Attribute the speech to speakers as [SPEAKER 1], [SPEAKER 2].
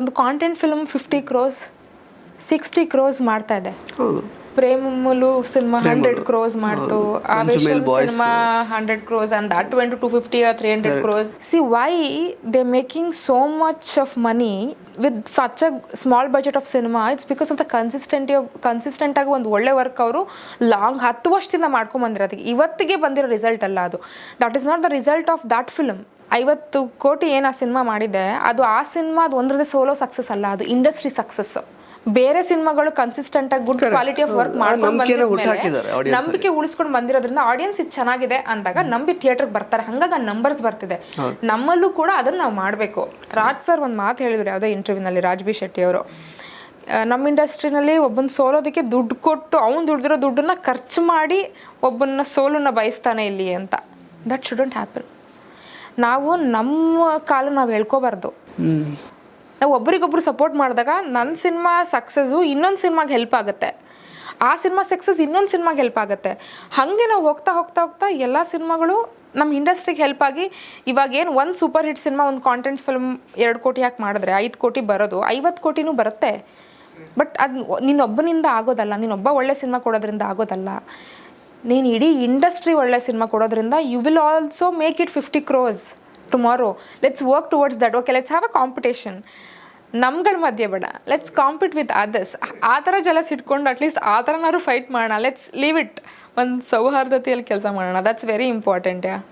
[SPEAKER 1] ಒಂದು content film 50 crores 60 crores ಮಾಡ್ತಾ ಇದೆ.
[SPEAKER 2] ಹೌದು.
[SPEAKER 1] ಪ್ರೇಮಲು ಸಿನಿಮಾ 100 crores ಮಾಡ್ತು. ಆವೇಶಂ
[SPEAKER 2] Boys.
[SPEAKER 1] Cinema 100 crores and that went to 250 or 300 crores. See why they're making so much of money with such a small budget of cinema? It's because of the consistent ಆಗಿ ಒಂದು ಒಳ್ಳೆ work ಅವರು long 10 ವರ್ಷದಿಂದ ಮಾಡ್ಕೊಂಡ್ ಬಂದಿರೋದು. ಇವತ್ತಿಗೆ ಬಂದಿರೋ result ಅಲ್ಲ ಅದು. That is not the result of that film. 50 ಕೋಟಿ ಏನು ಆ ಸಿನಿಮಾ ಮಾಡಿದೆ, ಅದು ಆ ಸಿನಿಮಾ ಅದು ಒಂದ್ರದೇ ಸೋಲೋ ಸಕ್ಸಸ್ ಅಲ್ಲ, ಅದು ಇಂಡಸ್ಟ್ರಿ ಸಕ್ಸಸ್. ಬೇರೆ ಸಿನಿಮಾಗಳು ಕನ್ಸಿಸ್ಟೆಂಟ್ ಆಗಿ ಗುಡ್ ಕ್ವಾಲಿಟಿ ಆಫ್ ವರ್ಕ್ ಮಾಡ್ಕೊಂಡು ಬಂದಿದ್ಮೇಲೆ ನಂಬಿಕೆ ಉಳಿಸ್ಕೊಂಡು ಬಂದಿರೋದ್ರಿಂದ ಆಡಿಯನ್ಸ್ ಇದು ಚೆನ್ನಾಗಿದೆ ಅಂದಾಗ ನಂಬಿ ಥಿಯೇಟರ್ಗೆ ಬರ್ತಾರೆ. ಹಂಗಾಗಿ ಆ ನಂಬರ್ಸ್ ಬರ್ತಿದೆ. ನಮ್ಮಲ್ಲೂ ಕೂಡ ಅದನ್ನ ನಾವು ಮಾಡಬೇಕು. ರಾಜ್ ಸರ್ ಒಂದು ಮಾತು ಹೇಳಿದ್ರು ಯಾವುದೋ ಇಂಟರ್ವ್ಯೂನಲ್ಲಿ, ರಾಜ್ ಬಿ ಶೆಟ್ಟಿ ಅವರು, ನಮ್ಮ ಇಂಡಸ್ಟ್ರಿನಲ್ಲಿ ಒಬ್ಬನ ಸೋಲೋದಕ್ಕೆ ದುಡ್ಡು ಕೊಟ್ಟು ಅವ್ನು ದುಡ್ದಿರೋ ದುಡ್ಡನ್ನ ಖರ್ಚು ಮಾಡಿ ಒಬ್ಬನ ಸೋಲನ್ನ ಬಯಸ್ತಾನೆ ಇಲ್ಲಿ ಅಂತ. That shouldn't happen. ನಾವು ನಮ್ಮ ಕಾಲ ನಾವು ಹೇಳ್ಕೋಬಾರ್ದು. ನಾವು ಒಬ್ರಿಗೊಬ್ರು ಸಪೋರ್ಟ್ ಮಾಡಿದಾಗ ನನ್ನ ಸಿನಿಮಾ ಸಕ್ಸಸ್ಸು ಇನ್ನೊಂದು ಸಿನಿಮಾಗೆ ಹೆಲ್ಪ್ ಆಗುತ್ತೆ, ಆ ಸಿನಿಮಾ ಸಕ್ಸಸ್ ಇನ್ನೊಂದು ಸಿನಿಮಾಗೆ ಹೆಲ್ಪ್ ಆಗುತ್ತೆ. ಹಾಗೆ ನಾವು ಹೋಗ್ತಾ ಹೋಗ್ತಾ ಹೋಗ್ತಾ ಎಲ್ಲ ಸಿನಿಮಾಗಳು ನಮ್ಮ ಇಂಡಸ್ಟ್ರಿಗೆ ಹೆಲ್ಪ್ ಆಗಿ ಇವಾಗ ಏನು ಒಂದು ಸೂಪರ್ ಹಿಟ್ ಸಿನಿಮಾ, ಒಂದು ಕಾಂಟೆಂಟ್ಸ್ ಫಿಲ್ಮ್ 2 ಕೋಟಿ ಹಾಕಿ ಮಾಡಿದ್ರೆ 5 ಕೋಟಿ ಬರೋದು, 50 ಕೋಟಿನೂ ಬರುತ್ತೆ. ಬಟ್ ಅದು ನೀನೊಬ್ಬನಿಂದ ಆಗೋದಲ್ಲ, ನೀನೊಬ್ಬ ಒಳ್ಳೆ ಸಿನಿಮಾ ಕೊಡೋದ್ರಿಂದ ಆಗೋದಲ್ಲ. ನೀನು ಇಡೀ ಇಂಡಸ್ಟ್ರಿ ಒಳ್ಳೆ ಸಿನಿಮಾ ಕೊಡೋದ್ರಿಂದ you will also make it 50 crores tomorrow. Let's work towards that. Okay, let's have a competition. ನಮ್ಗಳ ಮಧ್ಯೆ ಬೇಡ, ಲೆಟ್ಸ್ ಕಾಂಪಿಟ್ ವಿತ್ ಅದರ್ಸ್. ಆ ಥರ ಜಲಸ್ ಇಟ್ಕೊಂಡು ಅಟ್ಲೀಸ್ಟ್ ಆ ಥರನಾದ್ರು ಫೈಟ್ ಮಾಡೋಣ. Let's leave it. ಒಂದು ಸೌಹಾರ್ದತೆಯಲ್ಲಿ ಕೆಲಸ ಮಾಡೋಣ. That's very important. ಯಾ